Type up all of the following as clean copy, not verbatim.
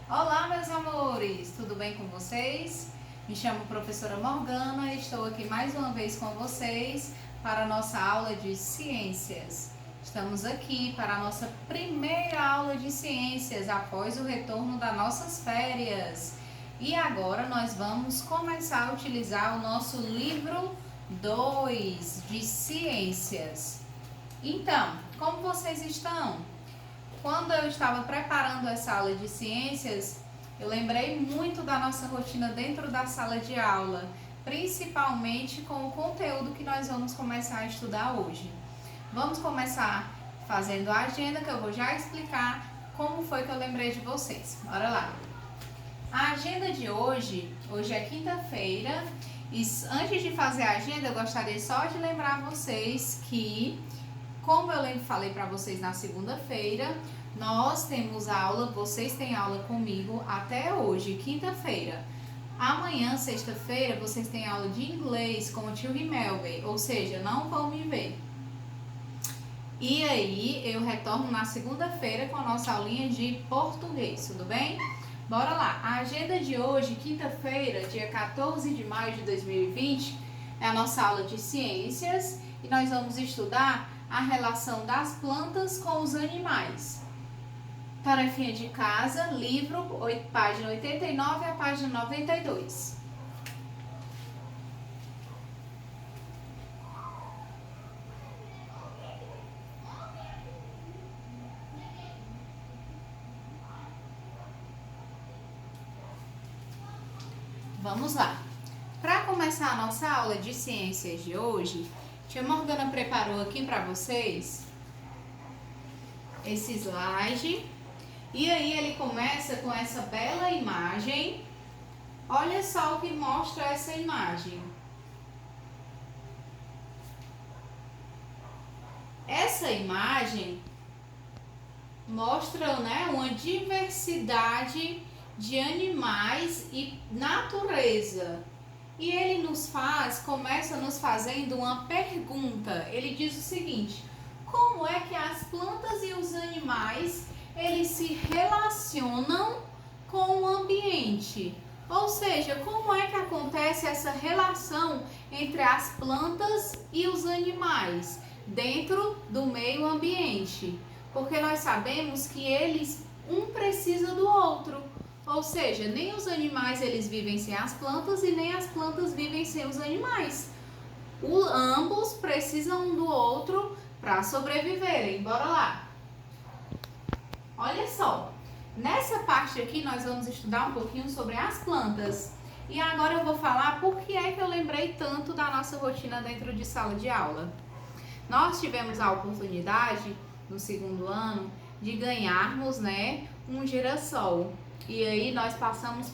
Olá, meus amores! Tudo bem com vocês? Me chamo professora Morgana e estou aqui mais uma vez com vocês para a nossa aula de ciências. Estamos aqui para a nossa primeira aula de ciências após o retorno das nossas férias. E agora nós vamos começar a utilizar o nosso livro 2 de ciências. Então, como vocês estão? Quando eu estava preparando essa aula de ciências, eu lembrei muito da nossa rotina dentro da sala de aula, principalmente com o conteúdo que nós vamos começar a estudar hoje. Vamos começar fazendo a agenda, que eu vou já explicar como foi que eu lembrei de vocês. Bora lá! A agenda de hoje é quinta-feira, e antes de fazer a agenda, eu gostaria só de lembrar vocês que, como eu falei para vocês na segunda-feira, nós temos aula, vocês têm aula comigo até hoje, quinta-feira. Amanhã, sexta-feira, vocês têm aula de inglês com o tio Rimelvey, ou seja, não vão me ver. E aí, eu retorno na segunda-feira com a nossa aulinha de português, tudo bem? Bora lá! A agenda de hoje, quinta-feira, dia 14 de maio de 2020, é a nossa aula de ciências e nós vamos estudar a relação das plantas com os animais. Tarefinha de casa, livro, página 89 a página 92. Vamos lá. Para começar a nossa aula de ciências de hoje, tia Morgana preparou aqui para vocês esse slide. E aí ele começa com essa bela imagem. Olha só o que mostra essa imagem. Essa imagem mostra, uma diversidade de animais e natureza. E ele começa nos fazendo uma pergunta. Ele diz o seguinte: como é que as plantas e os animais eles se relacionam com o ambiente? Ou seja, como é que acontece essa relação entre as plantas e os animais dentro do meio ambiente? Porque nós sabemos que um precisa do outro. Ou seja, nem os animais eles vivem sem as plantas e nem as plantas vivem sem os animais. Ambos precisam um do outro para sobreviverem. Bora lá! Olha só, nessa parte aqui nós vamos estudar um pouquinho sobre as plantas. E agora eu vou falar por que é que eu lembrei tanto da nossa rotina dentro de sala de aula. Nós tivemos a oportunidade, no segundo ano, de ganharmos, um girassol. E aí nós passamos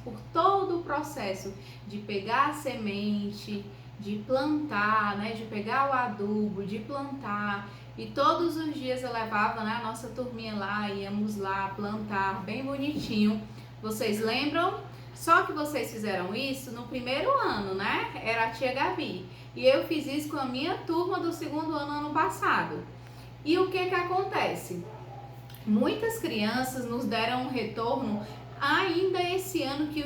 por todo o processo de pegar a semente, de plantar, de pegar o adubo, de plantar. E todos os dias eu levava, a nossa turminha lá, íamos lá plantar bem bonitinho. Vocês lembram? Só que vocês fizeram isso no primeiro ano, Era a tia Gabi. E eu fiz isso com a minha turma do segundo ano passado. E o que acontece? Muitas crianças nos deram um retorno ainda esse ano que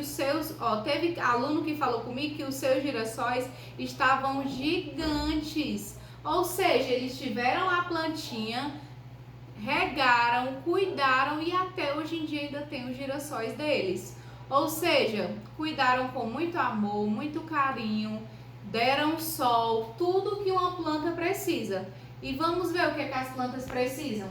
teve aluno que falou comigo que os seus girassóis estavam gigantes. Ou seja, eles tiveram a plantinha, regaram, cuidaram e até hoje em dia ainda tem os girassóis deles. Ou seja, cuidaram com muito amor, muito carinho, deram sol, tudo que uma planta precisa. E vamos ver o que as plantas precisam.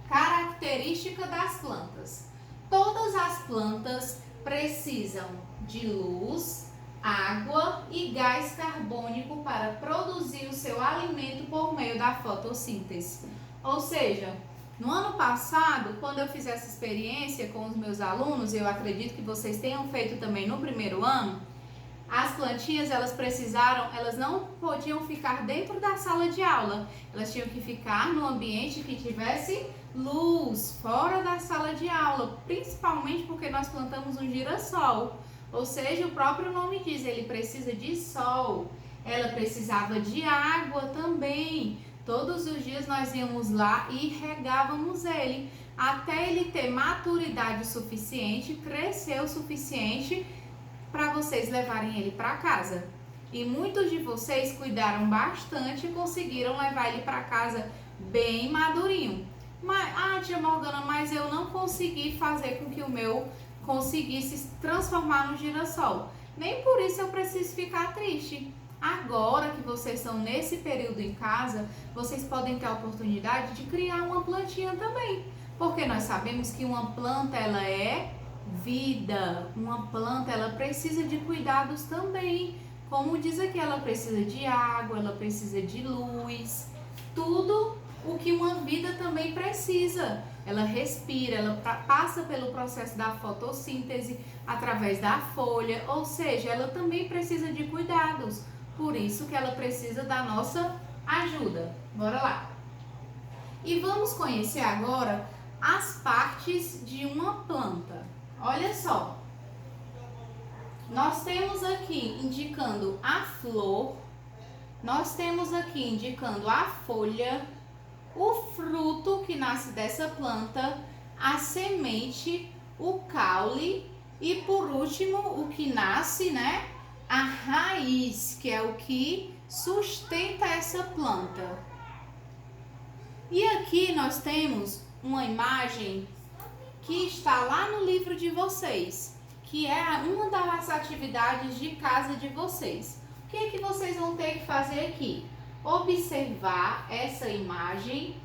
Característica das plantas. Todas as plantas precisam de luz, água e gás carbônico para produzir o seu alimento por meio da fotossíntese. Ou seja, no ano passado, quando eu fiz essa experiência com os meus alunos, eu acredito que vocês tenham feito também no primeiro ano, as plantinhas elas não podiam ficar dentro da sala de aula, elas tinham que ficar no ambiente que tivesse luz, fora da sala de aula, principalmente porque nós plantamos um girassol, ou seja, o próprio nome diz, ele precisa de sol, ela precisava de água também, todos os dias nós íamos lá e regávamos ele, até ele ter maturidade suficiente, crescer o suficiente para vocês levarem ele para casa. E muitos de vocês cuidaram bastante e conseguiram levar ele para casa bem madurinho. Mas, tia Morgana, mas eu não consegui fazer com que o meu conseguisse transformar no girassol. Nem por isso eu preciso ficar triste. Agora que vocês estão nesse período em casa, vocês podem ter a oportunidade de criar uma plantinha também. Porque nós sabemos que uma planta, ela é vida. Uma planta, ela precisa de cuidados também. Como diz aqui, ela precisa de água, ela precisa de luz. Tudo o que uma vida também precisa. Ela respira, ela passa pelo processo da fotossíntese através da folha, ou seja, ela também precisa de cuidados. Por isso que ela precisa da nossa ajuda. Bora lá! E vamos conhecer agora as partes de uma planta. Olha só, nós temos aqui indicando a flor, nós temos aqui indicando a folha, o fruto que nasce dessa planta, a semente, o caule e por último o que nasce, né? A raiz, que é o que sustenta essa planta. E aqui nós temos uma imagem que está lá no livro de vocês, que é uma das atividades de casa de vocês. O que é que vocês vão ter que fazer aqui? Observar essa imagem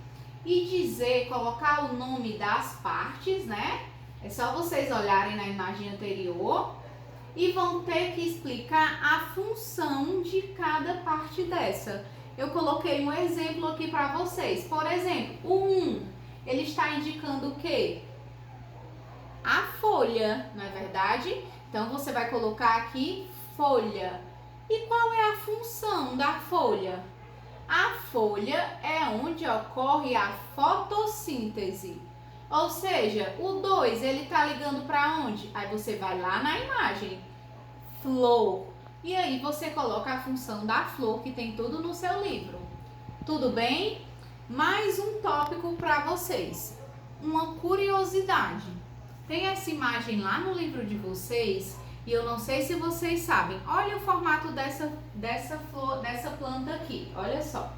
e dizer, colocar o nome das partes, né? É só vocês olharem na imagem anterior e vão ter que explicar a função de cada parte dessa. Eu coloquei um exemplo aqui para vocês. Por exemplo, o 1, ele está indicando o quê? A folha, não é verdade? Então, você vai colocar aqui folha. E qual é a função da folha? A folha é onde ocorre a fotossíntese. Ou seja, o 2, ele está ligando para onde? Aí você vai lá na imagem, flor. E aí você coloca a função da flor, que tem tudo no seu livro. Tudo bem? Mais um tópico para vocês. Uma curiosidade. Tem essa imagem lá no livro de vocês e eu não sei se vocês sabem. Olha o formato dessa flor, dessa planta aqui. Olha só.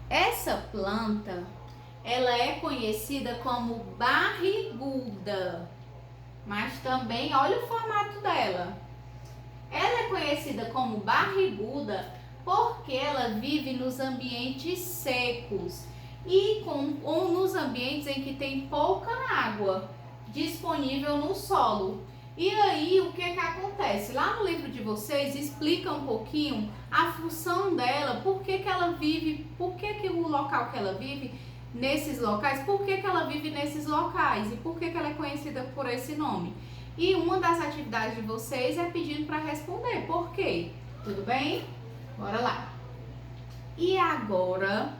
Essa planta, ela é conhecida como barriguda. Mas também, olha o formato dela. Ela é conhecida como barriguda porque ela vive nos ambientes secos e ou nos ambientes em que tem pouca água disponível no solo. E aí, o que acontece? Lá no livro de vocês explica um pouquinho a função dela, por que ela vive, por que o local que ela vive nesses locais, por que ela vive nesses locais e por que ela é conhecida por esse nome. E uma das atividades de vocês é pedindo para responder por quê. Tudo bem? Bora lá. E agora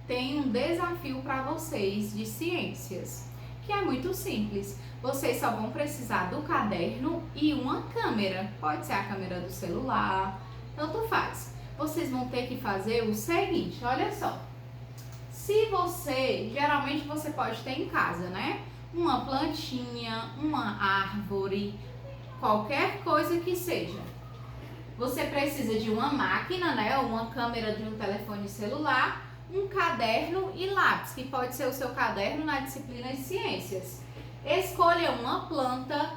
tem um desafio para vocês de ciências, que é muito simples. Vocês só vão precisar do caderno e uma câmera. Pode ser a câmera do celular, tanto faz. Vocês vão ter que fazer o seguinte, olha só. Se você, geralmente você pode ter em casa, né? Uma plantinha, uma árvore, qualquer coisa que seja. Você precisa de uma máquina, né? Uma câmera de um telefone celular, um caderno e lápis, que pode ser o seu caderno na disciplina de ciências. Escolha uma planta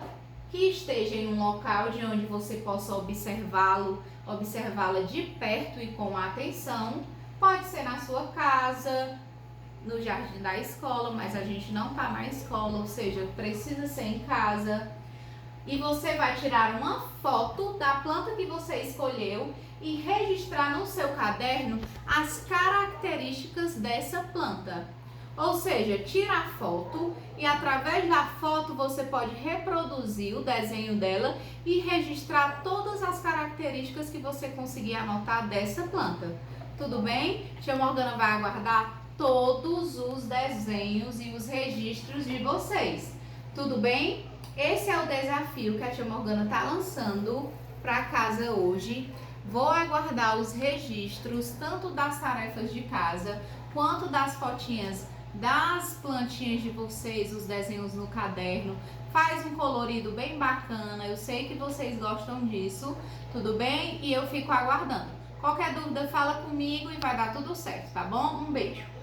que esteja em um local de onde você possa observá-la de perto e com atenção. Pode ser na sua casa, no jardim da escola, mas a gente não está na escola, ou seja, precisa ser em casa. E você vai tirar uma foto da planta que você escolheu e registrar no seu caderno as características dessa planta. Ou seja, tira a foto e através da foto você pode reproduzir o desenho dela e registrar todas as características que você conseguir anotar dessa planta. Tudo bem? Tia Morgana vai aguardar todos os desenhos e os registros de vocês. Tudo bem? Esse é o desafio que a tia Morgana está lançando para casa hoje. Vou aguardar os registros, tanto das tarefas de casa, quanto das fotinhas das plantinhas de vocês, os desenhos no caderno. Faz um colorido bem bacana, eu sei que vocês gostam disso, tudo bem? E eu fico aguardando. Qualquer dúvida, fala comigo e vai dar tudo certo, tá bom? Um beijo!